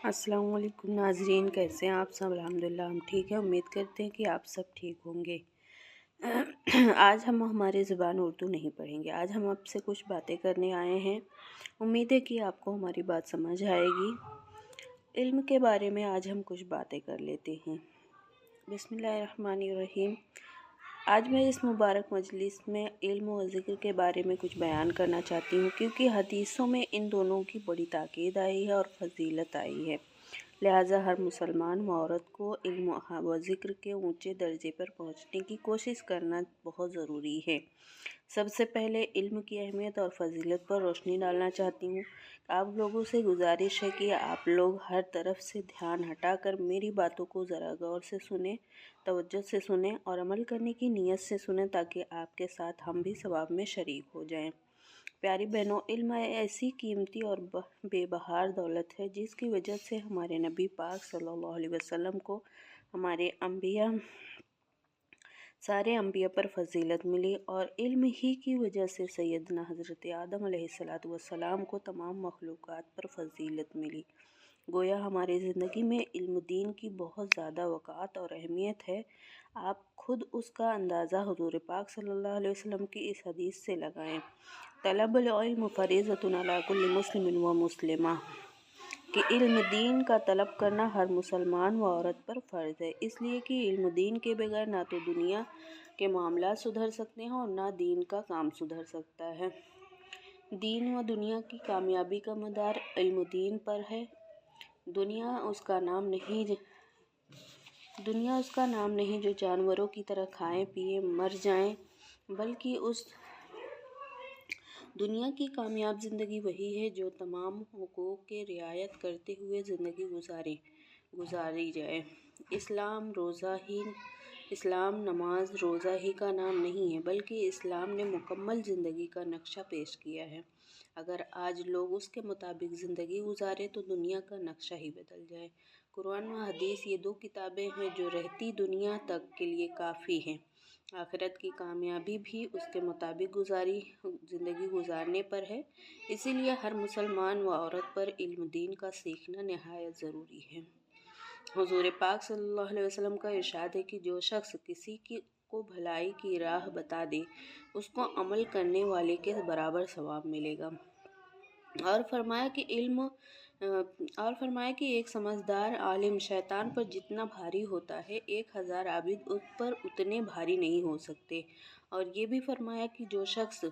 السلام علیکم ناظرین، کیسے ہیں آپ سب؟ الحمدللہ ہم ٹھیک ہیں۔ امید کرتے ہیں کہ آپ سب ٹھیک ہوں گے۔ آج ہم ہماری زبان اردو نہیں پڑھیں گے، آج ہم آپ سے کچھ باتیں کرنے آئے ہیں۔ امید ہے کہ آپ کو ہماری بات سمجھ آئے گی۔ علم کے بارے میں آج ہم کچھ باتیں کر لیتے ہیں۔ بسم اللہ الرحمن الرحیم۔ آج میں اس مبارک مجلس میں علم و ذکر کے بارے میں کچھ بیان کرنا چاہتی ہوں، کیونکہ حدیثوں میں ان دونوں کی بڑی تاکید آئی ہے اور فضیلت آئی ہے۔ لہٰذا ہر مسلمان و عورت کو علم و ذکر کے اونچے درجے پر پہنچنے کی کوشش کرنا بہت ضروری ہے۔ سب سے پہلے علم کی اہمیت اور فضیلت پر روشنی ڈالنا چاہتی ہوں۔ آپ لوگوں سے گزارش ہے کہ آپ لوگ ہر طرف سے دھیان ہٹا کر میری باتوں کو ذرا غور سے سنیں، توجہ سے سنیں اور عمل کرنے کی نیت سے سنیں، تاکہ آپ کے ساتھ ہم بھی ثواب میں شریک ہو جائیں۔ پیاری بہنوں، علم ایسی قیمتی اور بے بہار دولت ہے جس کی وجہ سے ہمارے نبی پاک صلی اللہ علیہ وسلم کو ہمارے سارے انبیاء پر فضیلت ملی، اور علم ہی کی وجہ سے سیدنا حضرت آدم علیہ السلام کو تمام مخلوقات پر فضیلت ملی۔ گویا ہماری زندگی میں علم دین کی بہت زیادہ وقعت اور اہمیت ہے۔ آپ خود اس کا اندازہ حضور پاک صلی اللہ علیہ وسلم کی اس حدیث سے لگائیں، طلب العلم فریضۃ علی کل مسلم و مسلمہ، کہ علم دین کا طلب کرنا ہر مسلمان و عورت پر فرض ہے، اس لیے کہ علم دین کے بغیر نہ تو دنیا کے معاملات سدھر سکتے ہیں اور نہ دین کا کام سدھر سکتا ہے۔ دین و دنیا کی کامیابی کا مدار علم دین پر ہے۔ دنیا اس کا نام نہیں جو جانوروں کی طرح کھائیں پئیں مر جائیں، بلکہ اس دنیا کی کامیاب زندگی وہی ہے جو تمام حقوق کی رعایت کرتے ہوئے زندگی گزاری جائے۔ اسلام نماز روزہ ہی کا نام نہیں ہے، بلکہ اسلام نے مکمل زندگی کا نقشہ پیش کیا ہے۔ اگر آج لوگ اس کے مطابق زندگی گزاریں تو دنیا کا نقشہ ہی بدل جائے۔ قرآن و حدیث یہ دو کتابیں ہیں جو رہتی دنیا تک کے لیے کافی ہیں۔ آخرت کی کامیابی بھی اس کے مطابق زندگی گزارنے پر ہے۔ اسی لیے ہر مسلمان و عورت پر علم دین کا سیکھنا نہایت ضروری ہے۔ حضور پاک صلی اللہ علیہ وسلم کا ارشاد ہے کہ جو شخص کسی کو بھلائی کی راہ بتا دے، اس کو عمل کرنے والے کے برابر ثواب ملے گا، اور فرمایا کہ ایک سمجھدار عالم شیطان پر جتنا بھاری ہوتا ہے، 1000 عابد اس پر اتنے بھاری نہیں ہو سکتے، اور یہ بھی فرمایا کہ جو شخص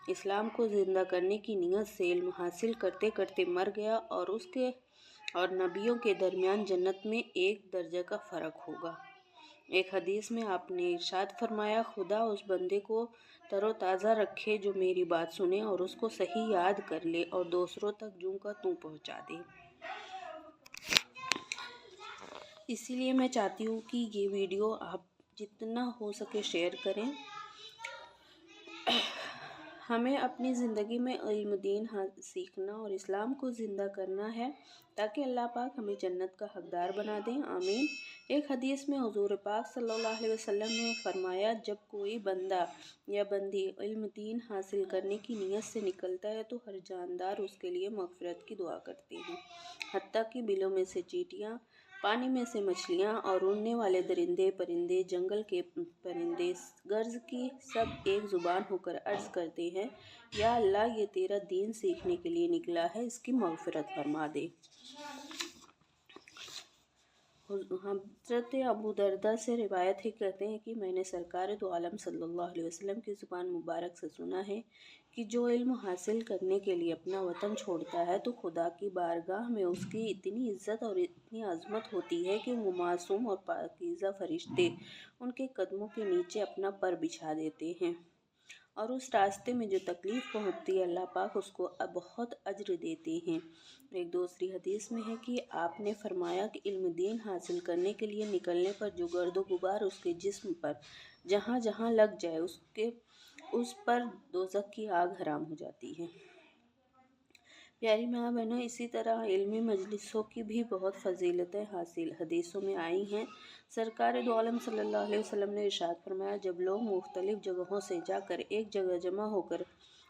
اسلام کو زندہ کرنے کی نیت سے علم حاصل کرتے کرتے مر گیا اور اس کے اور نبیوں کے درمیان جنت میں 1 درجہ کا فرق ہوگا۔ ایک حدیث میں آپ نے ارشاد فرمایا، خدا اس بندے کو تر و تازہ رکھے جو میری بات سنے اور اس کو صحیح یاد کر لے اور دوسروں تک جوں کا توں پہنچا دے۔ اسی لیے میں چاہتی ہوں کہ یہ ویڈیو آپ جتنا ہو سکے شیئر کریں۔ ہمیں اپنی زندگی میں علم دین سیکھنا اور اسلام کو زندہ کرنا ہے، تاکہ اللہ پاک ہمیں جنت کا حقدار بنا دیں، آمین۔ ایک حدیث میں حضور پاک صلی اللہ علیہ وسلم نے فرمایا، جب کوئی بندہ یا بندی علم دین حاصل کرنے کی نیت سے نکلتا ہے تو ہر جاندار اس کے لیے مغفرت کی دعا کرتے ہیں، حتیٰ کہ بلوں میں سے چیونٹیاں، پانی میں سے مچھلیاں اور اڑنے والے درندے پرندے، جنگل کے پرندے، گرز کی سب ایک زبان ہو کر عرض کرتے ہیں، یا اللہ، یہ تیرا دین سیکھنے کے لیے نکلا ہے، اس کی مغفرت فرما دے۔ حضرت ابو درداء سے روایت ہے، کہتے ہیں کہ میں نے سرکار دو عالم صلی اللہ علیہ وسلم کی زبان مبارک سے سنا ہے کہ جو علم حاصل کرنے کے لیے اپنا وطن چھوڑتا ہے تو خدا کی بارگاہ میں اس کی اتنی عزت اور اتنی عظمت ہوتی ہے کہ وہ معصوم اور پاکیزہ فرشتے ان کے قدموں کے نیچے اپنا پر بچھا دیتے ہیں، اور اس راستے میں جو تکلیف پہنچتی ہے اللہ پاک اس کو بہت اجر دیتے ہیں۔ ایک دوسری حدیث میں ہے کہ آپ نے فرمایا کہ علم دین حاصل کرنے کے لیے نکلنے پر جو گرد و غبار اس کے جسم پر جہاں جہاں لگ جائے اس پر دوزخ کی آگ حرام ہو جاتی ہے۔ پیاری ماں بہنوں، اسی طرح علمی مجلسوں کی بھی بہت فضیلتیں حدیثوں میں آئی ہیں۔ سرکار دو عالم صلی اللہ علیہ وسلم نے ارشاد فرمایا، جب لوگ مختلف جگہوں سے جا کر ایک جگہ جمع ہو کر